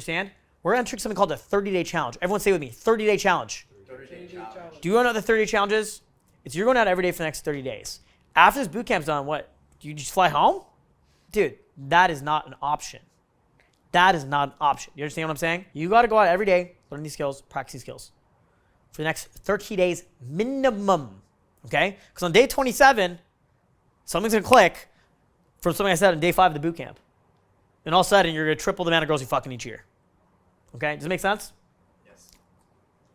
understand? We're entering something called a 30-day challenge. Everyone say with me, 30-day challenge. 30-day challenge. Do you want to know what the 30-day challenge is? It's you're going out every day for the next 30 days. After this boot camp's done, what? Do you just fly home? Dude, that is not an option. That is not an option. You understand what I'm saying? You got to go out every day, learn these skills, practice these skills for the next 30 days minimum, okay? Because on day 27, something's going to click from something I said on day 5 of the boot camp. And all of a sudden, you're going to triple the amount of girls you fucking each year. Okay? Does it make sense? Yes.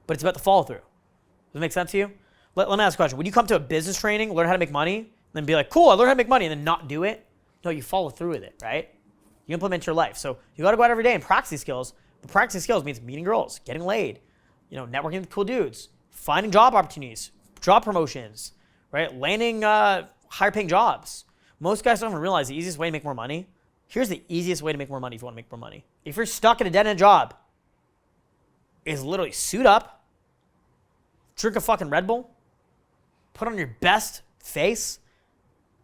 But it's about the follow through. Does it make sense to you? Let me ask a question. Would you come to a business training, learn how to make money, and then be like, cool, I learned how to make money, and then not do it? No, you follow through with it, right? You implement your life. So you got to go out every day and practice these skills. But practicing skills means meeting girls, getting laid, networking with cool dudes, finding job opportunities, job promotions, right? Landing higher paying jobs. Most guys don't even realize the easiest way to make more money. Here's the easiest way to make more money if you want to make more money. If you're stuck at a dead-end job, is literally suit up, drink a fucking Red Bull, put on your best face,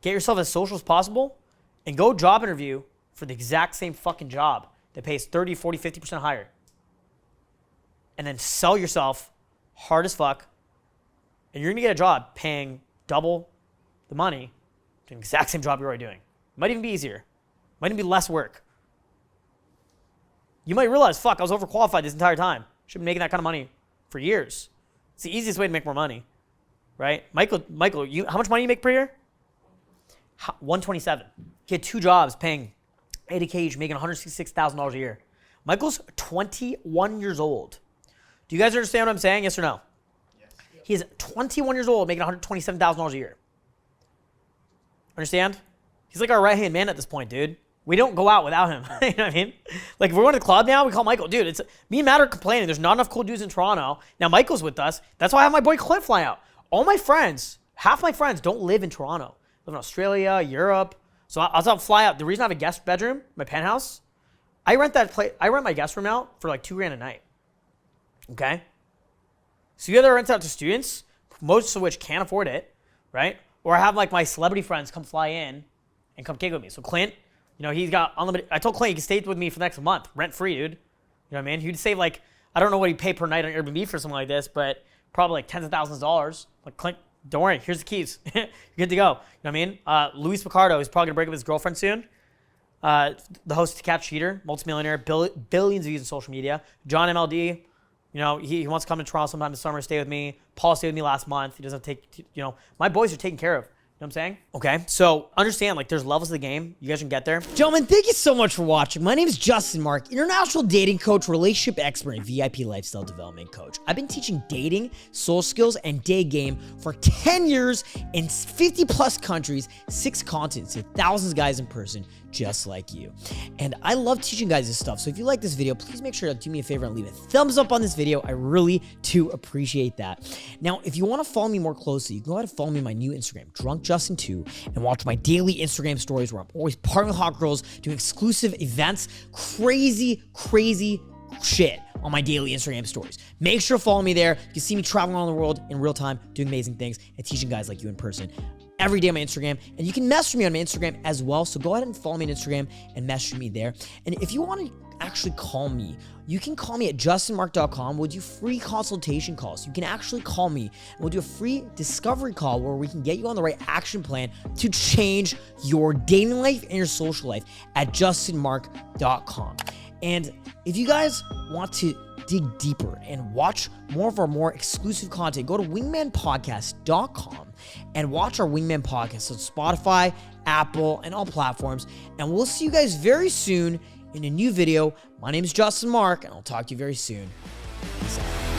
get yourself as social as possible, and go job interview for the exact same fucking job that pays 30, 40, 50% higher. And then sell yourself hard as fuck, and you're gonna get a job paying double the money doing the exact same job you're already doing. It might even be easier. Might even be less work. You might realize, fuck, I was overqualified this entire time. Should be making that kind of money for years. It's the easiest way to make more money, right? Michael, how much money you make per year? 127. He had 2 jobs paying 80K each, making $166,000 a year. Michael's 21 years old. Do you guys understand what I'm saying? Yes or no? Yes. He is 21 years old, making $127,000 a year. Understand? He's like our right-hand man at this point, dude. We don't go out without him. You know what I mean? Like, if we're going to the club now, we call Michael. Dude, it's me and Matt are complaining. There's not enough cool dudes in Toronto. Now, Michael's with us. That's why I have my boy Clint fly out. All my friends, half my friends don't live in Toronto. Live in Australia, Europe. So I was out fly out. The reason I have a guest bedroom, my penthouse, I rent my guest room out for like $2,000 a night. Okay? So you either rent it out to students, most of which can't afford it, right? Or I have like my celebrity friends come fly in and come kick with me. So Clint, he's got unlimited. I told Clint he can stay with me for the next month, rent free, dude. You know what I mean? He'd save like, I don't know what he'd pay per night on Airbnb for something like this, but probably like tens of thousands of dollars. Like, Clint, don't worry, here's the keys. You're good to go. You know what I mean? Luis Picardo is probably gonna break up with his girlfriend soon. The host of To Catch a Cheater, multimillionaire, billions of views on social media. John MLD, he wants to come to Toronto sometime this summer, stay with me. Paul stayed with me last month. He doesn't take, my boys are taken care of. You know what I'm saying? Okay, so understand, like, there's levels of the game. You guys can get there. Gentlemen, thank you so much for watching. My name is Justin Marc, international dating coach, relationship expert, and VIP lifestyle development coach. I've been teaching dating, soul skills, and day game for 10 years in 50 plus countries, 6 continents, with thousands of guys in person just like you. And I love teaching guys this stuff. So if you like this video, please make sure to do me a favor and leave a thumbs up on this video. I really do appreciate that. Now, if you want to follow me more closely, you can go ahead and follow me on my new Instagram, DrunkJustin2, and watch my daily Instagram stories where I'm always partnering with hot girls, doing exclusive events, crazy shit on my daily Instagram stories. Make sure to follow me there. You can see me traveling around the world in real time, doing amazing things, and teaching guys like you in person every day on my Instagram. And you can message me on my Instagram as well. So go ahead and follow me on Instagram and message me there. And if you want to actually call me, you can call me at justinmarc.com. We'll do free consultation calls. You can actually call me and we'll do a free discovery call where we can get you on the right action plan to change your dating life and your social life at justinmarc.com. And if you guys want to dig deeper and watch more of our more exclusive content, go to wingmanpodcast.com and watch our Wingman podcast on Spotify, Apple, and all platforms. And we'll see you guys very soon in a new video. My name is Justin Marc, and I'll talk to you very soon. Peace out.